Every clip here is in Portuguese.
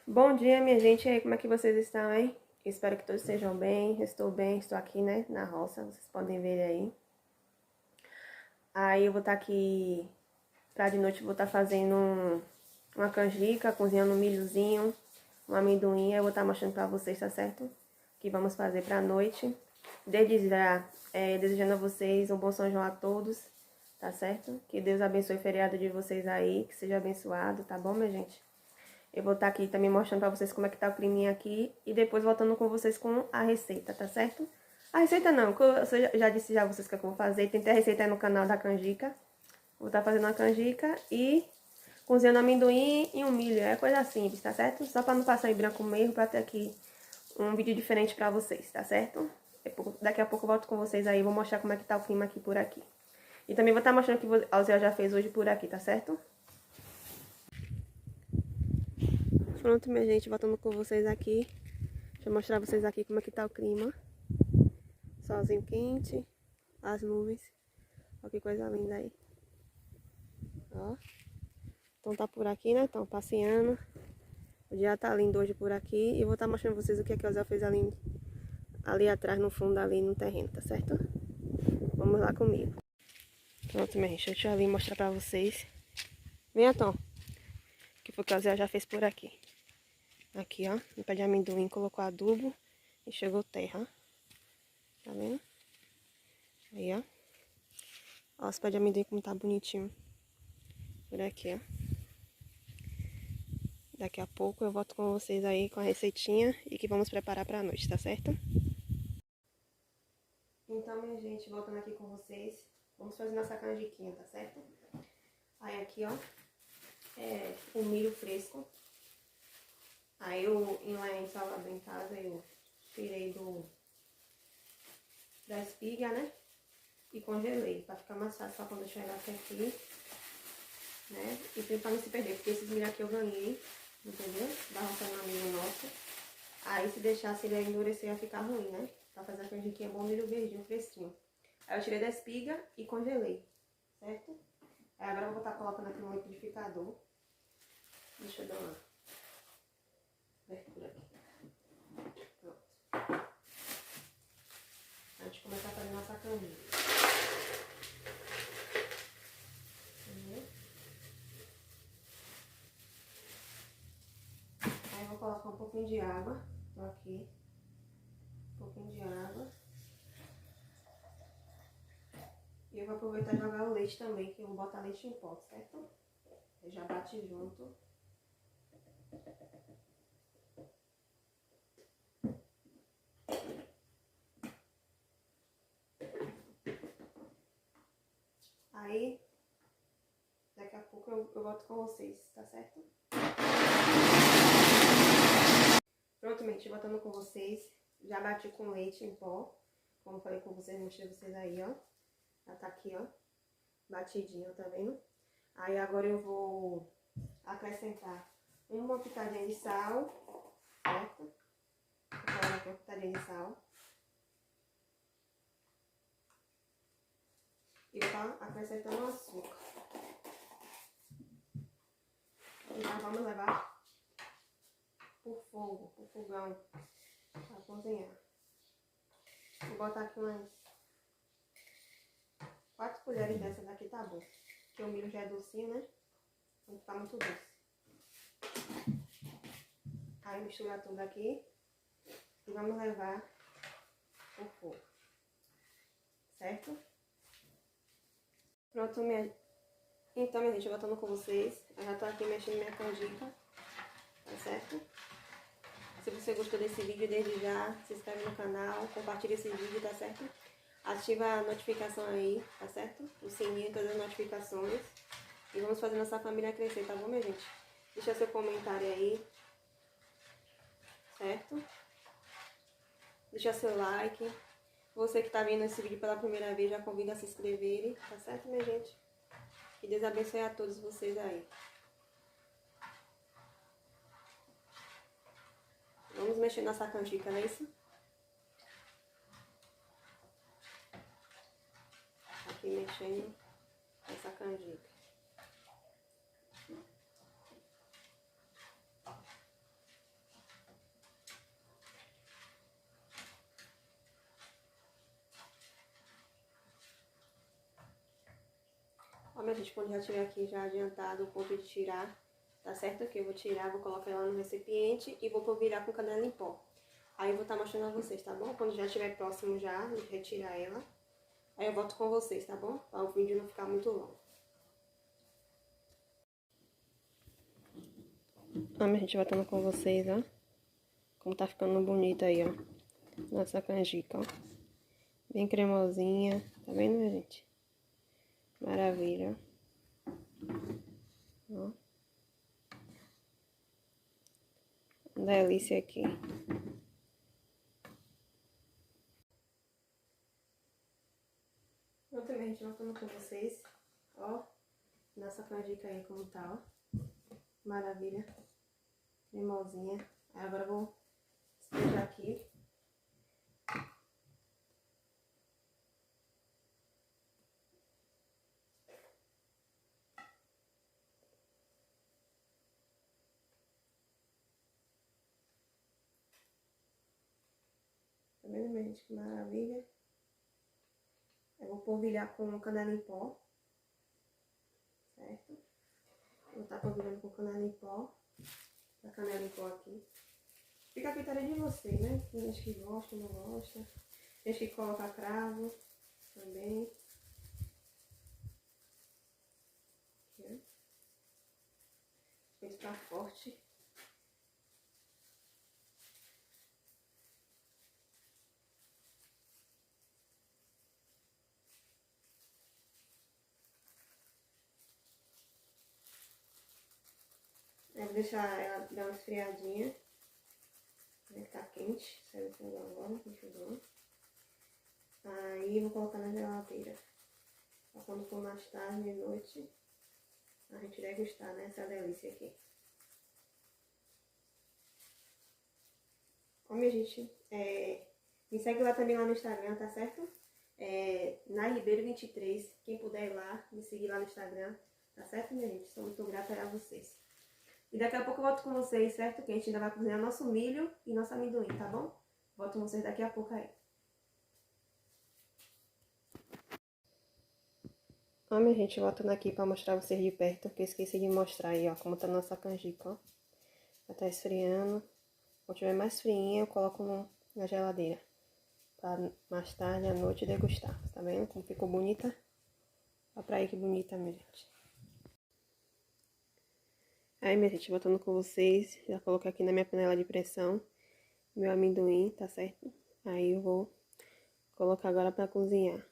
Bom dia, minha gente. E aí, como é que vocês estão, hein? Espero que todos estejam bem. Eu estou bem, estou aqui, né, na roça. Vocês podem ver aí. Aí eu vou estar aqui, pra de noite, vou estar fazendo uma canjica, cozinhando um milhozinho, um amendoim. Eu vou estar mostrando pra vocês, tá certo? Que vamos fazer pra noite. Desde já, desejando a vocês um bom São João a todos, tá certo? Que Deus abençoe o feriado de vocês aí, que seja abençoado, tá bom, minha gente? Eu vou estar aqui também mostrando pra vocês como é que tá o climinha aqui. E depois voltando com vocês com a receita, tá certo? A receita não, que eu já disse já a vocês que eu vou fazer. Tem até a receita aí no canal da canjica. Vou estar fazendo uma canjica e cozinhando amendoim e um milho. É coisa simples, tá certo? Só pra não passar em branco mesmo, pra ter aqui um vídeo diferente pra vocês, tá certo? Daqui a pouco eu volto com vocês aí, vou mostrar como é que tá o clima aqui por aqui. E também vou estar mostrando o que a Zé já fez hoje por aqui, tá certo? Pronto, minha gente, voltando com vocês aqui. Deixa eu mostrar pra vocês aqui como é que tá o clima. Solzinho quente, as nuvens. Olha que coisa linda aí. Ó. Então tá por aqui, né? Estão passeando. O dia tá lindo hoje por aqui. E vou estar mostrando pra vocês o que a Zé fez ali atrás, no fundo, ali no terreno, tá certo? Vamos lá comigo. Pronto, minha gente. Deixa eu ali mostrar pra vocês. Venha, Tom. O que foi que a Zé já fez por aqui. Aqui, ó. No pé de amendoim colocou adubo e chegou terra, ó. Tá vendo? Aí, ó. Ó, os pés de amendoim como tá bonitinho. Por aqui, ó. Daqui a pouco eu volto com vocês aí com a receitinha e que vamos preparar pra noite, tá certo? Então, minha gente, voltando aqui com vocês, vamos fazer nossa canjiquinha, tá certo? Aí aqui, ó, o milho fresco. Aí eu, lá em salada em casa, eu tirei da espiga, né? E congelei, pra ficar mais fácil pra quando eu chegar aqui, né? E pra não se perder, porque esses milho aqui eu ganhei, entendeu? Da roça no amigo nosso. Aí se deixasse ele endurecer ia ficar ruim, né? Pra fazer a canjiquinha é bom milho verdinho, fresquinho. Aí eu tirei da espiga e congelei, certo? Aí agora eu vou estar colocando aqui no liquidificador. Deixa eu dar uma abertura aqui. Pronto. A gente começar a fazer nossa canjica. Aí eu vou colocar um pouquinho de água. Tô aqui. Um pouquinho de água. E eu vou aproveitar e jogar o leite também, que eu vou botar leite em pó, certo? Eu já bate junto. Aí, daqui a pouco eu volto com vocês, tá certo? Pronto, gente, voltando com vocês. Já bati com leite em pó. Como eu falei com vocês, mostrei vocês aí, ó. Já tá aqui, ó. Batidinho, tá vendo? Aí agora eu vou acrescentar uma pitadinha de sal, certo? Vou colocar aqui uma pitadinha de sal. E vou estar acrescentando açúcar. Então vamos levar por fogo, por fogão, pra cozinhar. Vou botar aqui umas 4 colheres dessa daqui, tá bom. Porque o milho já é docinho, né? Não ficar muito doce. Aí misturar tudo aqui e vamos levar por fogo, certo? Pronto, então, minha gente, voltando com vocês. Eu já tô aqui mexendo minha canjica, tá certo? Se você gostou desse vídeo, desde já, se inscreve no canal, compartilha esse vídeo, tá certo? Ativa a notificação aí, tá certo? O sininho, todas as notificações. E vamos fazer nossa família crescer, tá bom, minha gente? Deixa seu comentário aí, certo? Deixa seu like. Você que tá vendo esse vídeo pela primeira vez, já convido a se inscreverem, tá certo, minha gente? Que Deus abençoe a todos vocês aí. Vamos mexer nessa canjica, não é isso? Aqui mexendo essa canjica. Ó, minha gente, quando já tiver aqui já adiantado o ponto de tirar, tá certo? Que eu vou tirar, vou colocar ela no recipiente e vou polvilhar com canela em pó. Aí eu vou estar mostrando a vocês, tá bom? Quando já estiver próximo já, de retirar ela. Aí eu volto com vocês, tá bom? Para o vídeo não ficar muito longo. Ó, minha gente, voltando com vocês, ó. Como tá ficando bonita aí, ó. Nossa canjica, ó. Bem cremosinha. Tá vendo, minha gente? Maravilha. Ó. Delícia aqui. Pronto, minha gente, voltando com vocês. Ó. Nossa canjica aí como tá, ó. Maravilha. Cremosinha. Aí agora eu vou despejar aqui. Tá vendo, minha gente? Que maravilha. Eu vou polvilhar com canela em pó. Certo? Vou estar polvilhando com canela em pó. A canela em pó aqui. Fica a critério de vocês, né? Tem gente que gosta, não gosta. Tem gente que coloca cravo também. Aqui, ó. Vai ficar forte. Aí vou deixar ela dar uma esfriadinha. Né, que tá quente. Saiu do fogão agora, no fogão. Aí vou colocar na geladeira. Pra quando for mais tarde, de noite, a gente degustar, né? Essa delícia aqui. Ó, minha gente, me segue lá também lá no Instagram, tá certo? Na Ribeiro 23, quem puder ir lá, me seguir lá no Instagram, tá certo, minha gente? Sou muito grata a vocês. E daqui a pouco eu volto com vocês, certo? Que a gente ainda vai cozinhar nosso milho e nosso amendoim, tá bom? Volto com vocês daqui a pouco aí. Ó, minha gente, voltando aqui pra mostrar vocês de perto, que eu esqueci de mostrar aí, ó, como tá a nossa canjica, ó. Já tá esfriando. Quando tiver mais friinha, eu coloco na geladeira. Pra mais tarde, à noite, degustar. Tá vendo como ficou bonita? Olha pra aí que bonita, minha gente. Aí, minha gente, voltando com vocês, já coloquei aqui na minha panela de pressão meu amendoim, tá certo? Aí eu vou colocar agora pra cozinhar.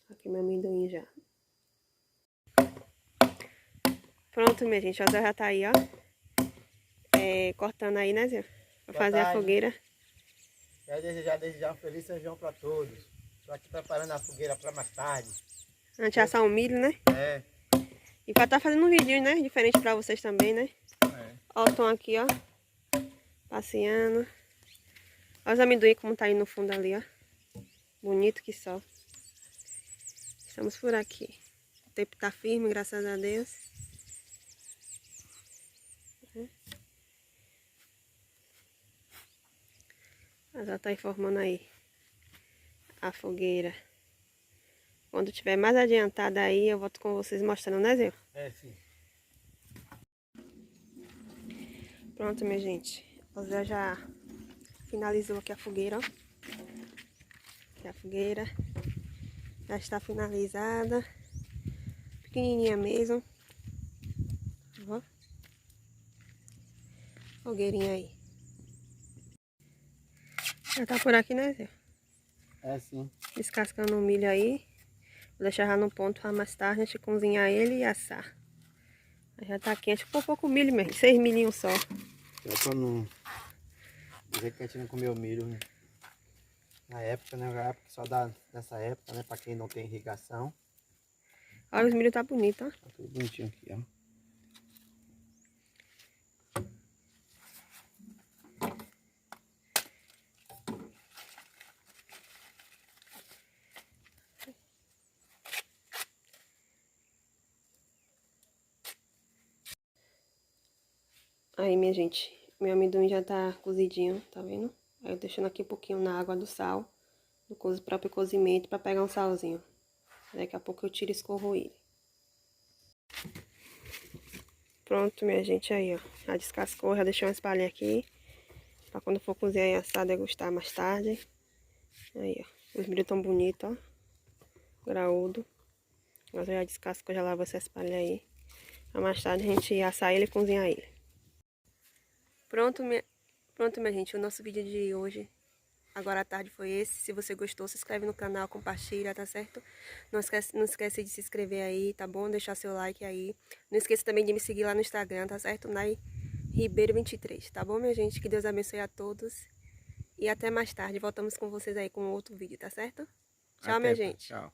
Aqui meu amendoim já. Pronto, minha gente, o Zé já tá aí, ó. Cortando aí, né, Zé? Pra fazer a fogueira. Quero desejar um feliz São João pra todos. Tô aqui preparando a fogueira pra mais tarde. A gente assar o milho, né? É. E pra tá fazendo um vídeo, né? Diferente pra vocês também, né? Ó o Tom aqui, ó. Passeando. Olha os amendoim como tá aí no fundo ali, ó. Bonito que só. Estamos por aqui. O tempo tá firme, graças a Deus. Já tá informando aí a fogueira. Quando tiver mais adiantada aí, eu volto com vocês mostrando, né, Zé? Sim. Pronto, minha gente. O Zé já finalizou aqui a fogueira, ó. Aqui a fogueira já está finalizada. Pequenininha mesmo. Ó. Fogueirinha aí. Já tá por aqui, né, Zé? Sim. Descascando o milho aí. Vou deixar já no ponto para mais tarde a gente cozinhar ele e assar. Já tá quente, ficou pouco milho mesmo, 6 milhinhos só. Só pra não dizer que a gente não comeu milho, né? Na época, né? Na época só dessa época, né? Pra quem não tem irrigação. Olha, os milho tá bonito, ó. Tá tudo bonitinho aqui, ó. Aí, minha gente, meu amendoim já tá cozidinho, tá vendo? Aí eu deixando aqui um pouquinho na água do sal, do próprio cozimento, pra pegar um salzinho. Daqui a pouco eu tiro e escorro ele. Pronto, minha gente, aí, ó. Já descascou, já deixei umas palhinhas aqui. Pra quando for cozinhar e assar, degustar mais tarde. Aí, ó. Os milho tão bonitos, ó. Graúdo. Agora já descascou, já lavou essas palhas aí. Pra mais tarde a gente assar ele e cozinhar ele. Pronto, minha gente, o nosso vídeo de hoje, agora à tarde, foi esse. Se você gostou, se inscreve no canal, compartilha, tá certo? Não esquece de se inscrever aí, tá bom? Deixar seu like aí. Não esqueça também de me seguir lá no Instagram, tá certo? Nai Ribeiro 23, tá bom, minha gente? Que Deus abençoe a todos. E até mais tarde. Voltamos com vocês aí com outro vídeo, tá certo? Tchau, minha gente. Tchau.